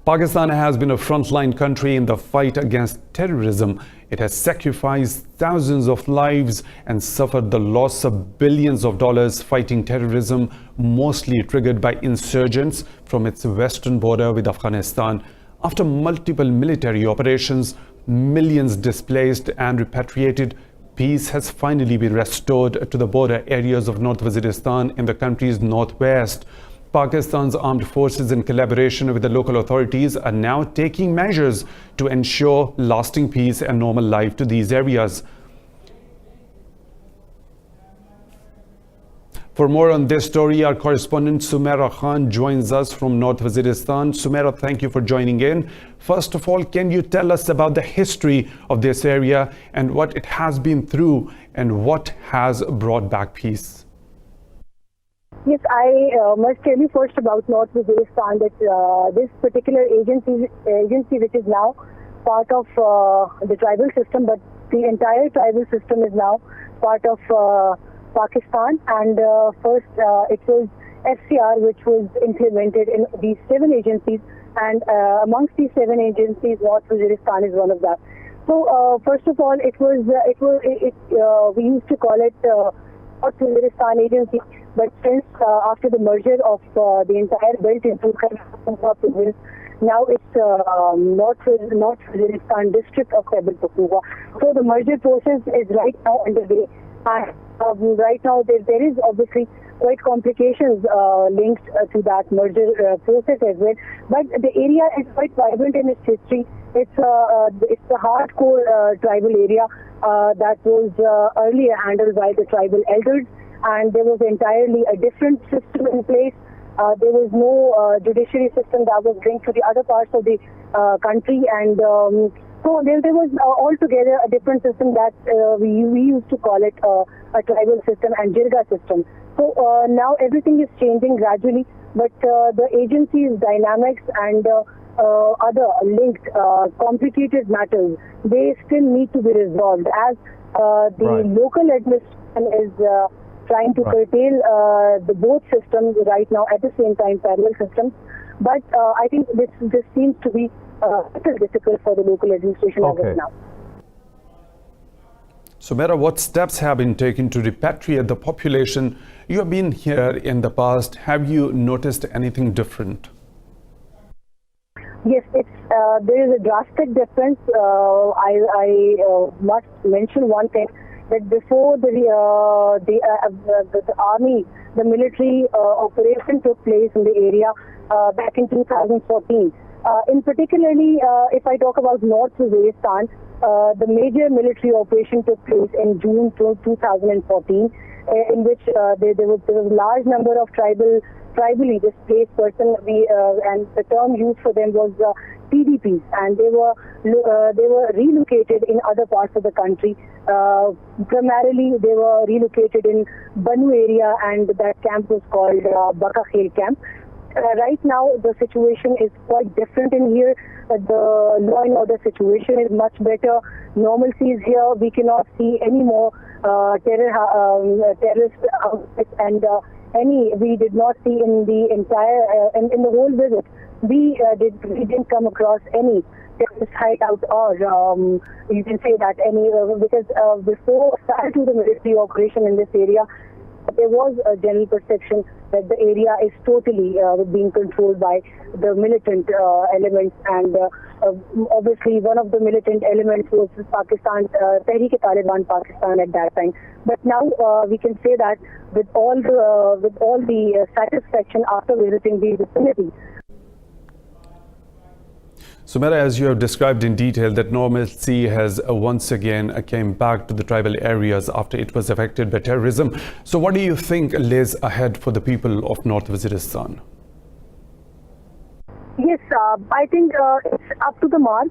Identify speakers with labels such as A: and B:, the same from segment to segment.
A: Pakistan has been a frontline country in the fight against terrorism. It has sacrificed thousands of lives and suffered the loss of billions of dollars fighting terrorism, mostly triggered by insurgents from its western border with Afghanistan. After multiple military operations, millions displaced and repatriated, peace has finally been restored to the border areas of North Waziristan in the country's northwest. Pakistan's armed forces, in collaboration with the local authorities, are now taking measures to ensure lasting peace and normal life to these areas. For more on this story, our correspondent Sumaira Khan joins us from North Waziristan. Sumaira, thank you for joining in. First of all, can you tell us about the history of this area and what it has been through and what has brought back peace?
B: Yes, I must tell you first about North Waziristan that this particular agency which is now part of the tribal system, but the entire tribal system is now part of Pakistan. And first it was FCR which was implemented in these 7 agencies, and amongst these 7 agencies, North Waziristan is one of them. So first of all, we used to call it North Waziristan Agency, but since after the merger of the entire belt into province, now it's North Waziristan district of Khyber Pakhtunkhwa. So the merger process is right now underway, and right now there is obviously quite complications linked to that merger process as well. But the area is quite vibrant in its history. It's a hardcore tribal area that was earlier handled by the tribal elders, and there was entirely a different system in place. There was no judiciary system that was linked to the other parts of the country, and so there was altogether a different system that we used to call it a tribal system and jirga system. So now everything is changing gradually, but the agency's dynamics and other linked complicated matters, they still need to be resolved, as the local administration is trying to curtail the both systems right now at the same time, parallel systems. But I think this seems to be little difficult for the local administration as of now.
A: Sumaira, what steps have been taken to repatriate the population? You have been here in the past. Have you noticed anything different?
B: Yes, there is a drastic difference. I must mention one thing, that before the army, the military operation took place in the area back in 2014. In particularly, if I talk about North Waziristan, the major military operation took place in June 2014, in which there was a large number of tribally displaced persons, and the term used for them was PDPs, and they were relocated in other parts of the country. Primarily, they were relocated in Banu area, and that camp was called Baka Khel camp. Right now, the situation is quite different in here. The law and order situation is much better. Normalcy is here. We cannot see any more terrorist outfits, and we did not see in the entire in the whole visit. We didn't come across any terrorist hideout, or you can say that any because prior to the military operation in this area, there was a general perception that the area is totally being controlled by the militant elements, and obviously one of the militant elements was Pakistan, Tehreek-e-Taliban Pakistan at that time. But now we can say that with all the satisfaction after visiting the vicinity.
A: Sumaira, as you have described in detail, that normalcy has once again came back to the tribal areas after it was affected by terrorism. So what do you think lays ahead for the people of North Waziristan?
B: Yes, I think it's up to the mark.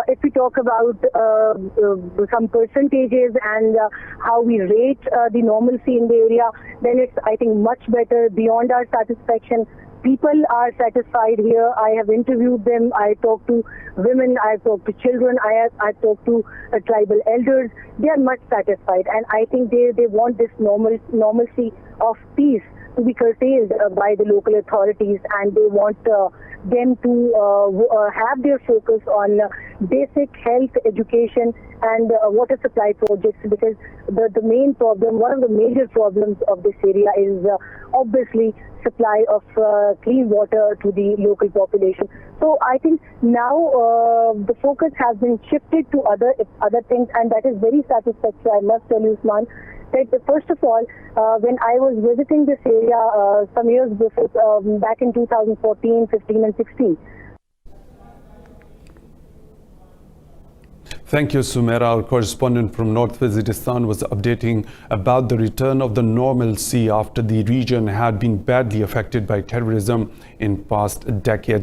B: If we talk about some percentages and how we rate the normalcy in the area, then it's, I think, much better, beyond our satisfaction. People are satisfied here. I have interviewed them. I talked to women. I have talked to children. I talked to tribal elders. They are much satisfied, and I think they want this normalcy of peace to be curtailed by the local authorities, and they want them to have their focus on basic health, education, and water supply projects, because the main problem, one of the major problems of this area is obviously supply of clean water to the local population. So I think now the focus has been shifted to other things, and that is very satisfactory, I must tell you, Usman. That first of all, when I was visiting this area some years before, back in 2014, 15 and 16.
A: Thank you, Sumaira. Our correspondent from North Waziristan was updating about the return of the normalcy after the region had been badly affected by terrorism in past decades.